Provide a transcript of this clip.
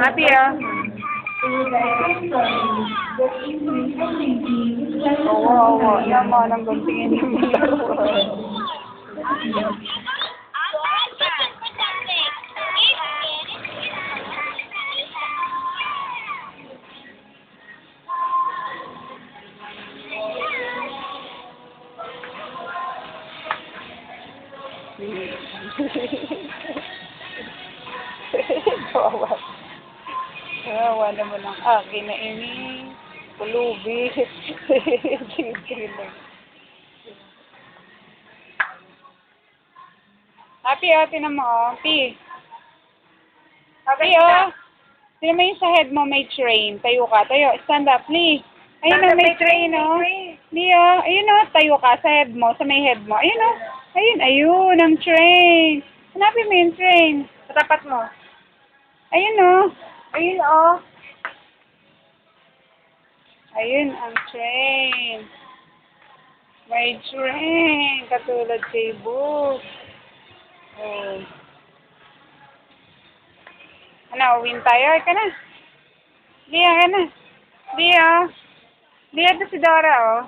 Happy, ah. Oo, naman ang guntingin yung dalawa. Kawawa. Kawawa naman ang akin na ini. Pulubi. Sige lang. Happy, oh. Tinan mo, oh. Happy. Happy, oh. Tinan mo yung sa head mo may train. Tayo ka. Tayo. Stand up, Lee. Ayun, oh. May train, oh. Lee, oh. Ayun, oh. Tayo ka sa head mo. Sa may head mo. Ayun, oh. Ayun, ang train. Hanapin mo yung train. Sa tapat mo. Ayun, oh. Ayun, oh. Ayun, ang train. May train. Katulad kay Book. Oh. Ano, uwin tayo? Ay ka na. Lia, ka na. Lia. Lia, ito si Dora, oh.